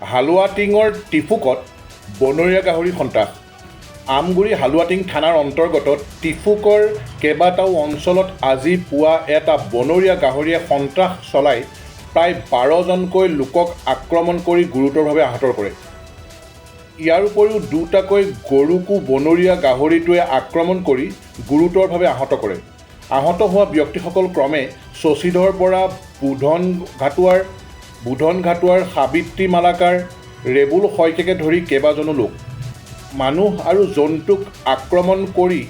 হালুৱাটিঙৰ টিফুকত বনৰীয়া গাহৰি সন্ত্ৰাস। আমগুৰি হালুৱাটিং থানাৰ অন্তৰ্গত টিফুকৰ কেইবাটাও অঞ্চলত আজি পুৱা এটা বনৰীয়া গাহৰিয়ে সন্ত্ৰাস চলাই প্ৰায় 12জনকৈ লোকক আক্ৰমণ কৰি গুৰুতৰভাৱে আহত কৰে। ইয়াৰ উপৰিও দুটাকৈ গৰুকো বনৰীয়া গাহৰিটোৱে আক্ৰমণ কৰি গুৰুতৰভাৱে আহত কৰে। আহত হোৱা ব্যক্তিসকল ক্ৰমে শশীধৰ বৰা, বুধন ঘাটুৱাৰ, সাবিত্ৰী মালাকাৰ, ৰেবুল শইকীয়াকে ধৰি কেইবাজনো লোক। মানুহ আৰু জন্তুক আক্ৰমণ কৰি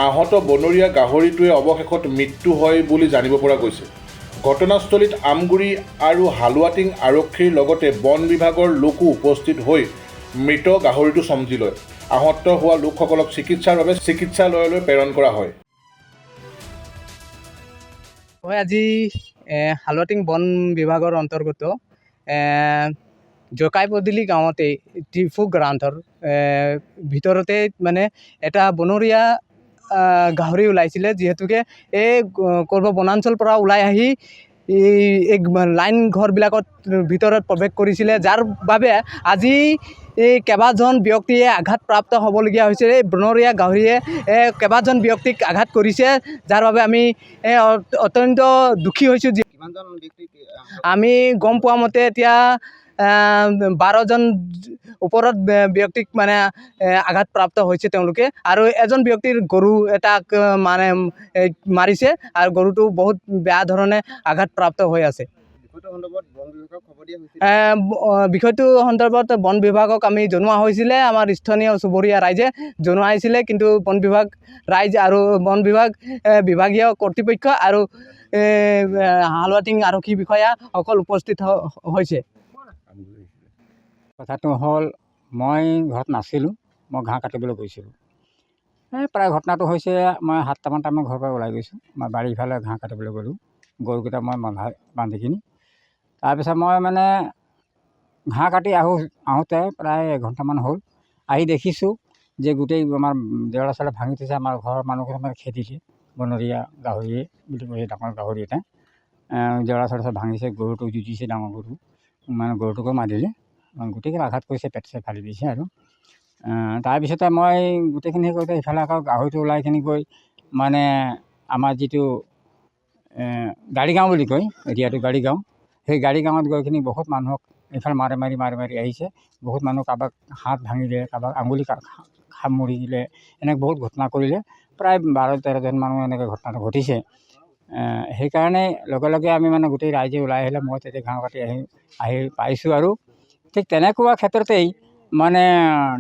আহত বনৰীয়া গাহৰিটোৱে অৱশেষত মৃত্যু হয় বুলি জানিব পৰা গৈছে। ঘটনাস্থলীত আমগুৰি আৰু হালুৱাটিং আৰক্ষীৰ লগতে বন বিভাগৰ লোকো উপস্থিত হৈ মৃত গাহৰিটো চমজি লয়। আহত হোৱা লোকসকলক চিকিৎসাৰ বাবে চিকিৎসালয়লৈ প্ৰেৰণ কৰা হয়। মই আজি হালুৱাটিং বন বিভাগৰ অন্তৰ্গত জকাই পদূলি গাঁৱতে টিফুক গ্ৰান্থৰ ভিতৰতে মানে এটা বনৰীয়া গাহৰি ওলাইছিলে, যিহেতুকে এই ক'ৰবাত বনাঞ্চলৰ পৰা ওলাই আহি এই লাইন ঘৰবিলাকত ভিতৰত প্ৰৱেশ কৰিছিলে, যাৰ বাবে আজি এই কেইবাজন ব্যক্তিয়ে আঘাতপ্ৰাপ্ত হ'বলগীয়া হৈছে। এই বনৰীয়া গাহৰিয়ে কেইবাজন ব্যক্তিক আঘাত কৰিছে, যাৰ বাবে আমি অত্যন্ত দুখী হৈছোঁ। আমি গম পোৱা মতে এতিয়া 12জন ওপৰত ব্যক্তিক মানে আঘাতপ্ৰাপ্ত হৈছে তেওঁলোকে, আৰু এজন ব্যক্তিৰ গৰু এটাক মানে মাৰিছে আৰু গৰুটো বহুত বেয়া ধৰণে আঘাতপ্ৰাপ্ত হৈ আছে। বিষয়টো সন্দৰ্ভত বন বিভাগক আমি জনোৱা হৈছিলে, আমাৰ স্থানীয় চুবুৰীয়া ৰাইজে জনোৱাইছিলে, কিন্তু বন বিভাগ ৰাইজ আৰু বন বিভাগ বিভাগীয় কৰ্তৃপক্ষ আৰু হালুৱাটিং আৰক্ষী বিষয়া সকল উপস্থিত হৈছে। কথাটো হ'ল, মই ঘৰত নাছিলোঁ, মই ঘাঁহ কাটিবলৈ গৈছিলোঁ। প্ৰায় ঘটনাটো হৈছে, মই 7টামান টাইমত ঘৰৰ পৰা ওলাই গৈছোঁ। মই বাৰীৰ ইফালে ঘাঁহ কাটিবলৈ গ'লোঁ, গৰুকেইটা মই বান্ধি কিনি। তাৰপিছত মই মানে ঘাঁহ কাটি আহোঁতে প্ৰায় এঘণ্টামান হ'ল। আহি দেখিছোঁ যে গোটেই আমাৰ দেৱালৰ চালে ভাঙি থৈছে। আমাৰ ঘৰৰ মানুহকেইটা মানে খেদিছে, বনৰীয়া গাহৰিয়ে বুলি কৈছে, ডাঙৰ গাহৰি এটা দেৱালৰ চালে ভাঙিছে। গৰুটো যুঁজিছে, ডাঙৰ গৰু মানে গৰুটোকো মাৰিলে, গোটেইকেইটা আঘাত কৰিছে, পেট চেট ফালি দিছে। আৰু তাৰপিছতে মই গোটেইখিনি কৰোঁতে ইফালে আকৌ গাহৰিটো ওলাই কিনি গৈ মানে আমাৰ যিটো গাড়ীগাঁও বুলি কয়, এৰিয়াটো গাড়ীগাঁও, সেই গাড়ীগাঁৱত গৈ কিনি বহুত মানুহক এইফালে মাৰি মাৰি আহিছে। বহুত মানুহ কাৰোবাক হাত ভাঙিলে, কাৰোবাক আঙুলি মৰি দিলে, এনেকৈ বহুত ঘটনা কৰিলে। প্ৰায় 12-13জন মানুহ এনেকৈ ঘটনাটো ঘটিছে। সেইকাৰণে লগে লগে আমি মানে গোটেই ৰাইজে ওলাই আহিলে। মই তেতিয়া ঘাঁহ কাটি আহি পাইছোঁ। আৰু ঠিক তেনেকুৱা ক্ষেত্ৰতেই মানে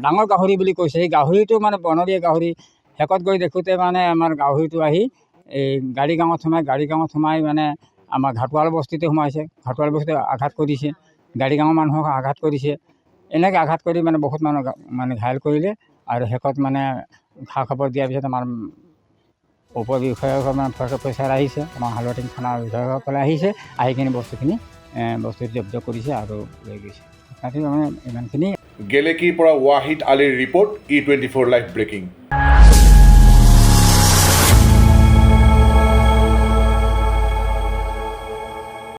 ডাঙৰ গাহৰি বুলি কৈছে, সেই গাহৰিটো মানে বনৰীয়া গাহৰি। শেষত গৈ দেখোঁতে মানে আমাৰ গাহৰিটো আহি এই গাড়ীগাঁৱত সোমাই মানে আমাৰ ঘাটুৱাল বস্তিতে সোমাইছে। ঘাটুৱাল বস্তিতে আঘাত কৰিছে, গাড়ীগাঁৱৰ মানুহক আঘাত কৰিছে। এনেকৈ আঘাত কৰি মানে বহুত মানুহ মানে ঘাইল কৰিলে। আৰু শেষত মানে খা খবৰ দিয়াৰ পিছত আমাৰ উপ বিষয়াসকল মানে প্ৰফেচাৰ আহিছে, আমাৰ হালুৱাটিং থানাৰ বিষয়াসকলে আহিছে, আহি কিনি বস্তুটো জব্দ কৰিছে আৰু লৈ গৈছে। তাতে মানে ইমানখিনি। গেলেকীৰ পৰা ৱাহিদ আলীৰ ৰিপৰ্ট, E24 লাইভ ব্ৰেকিং।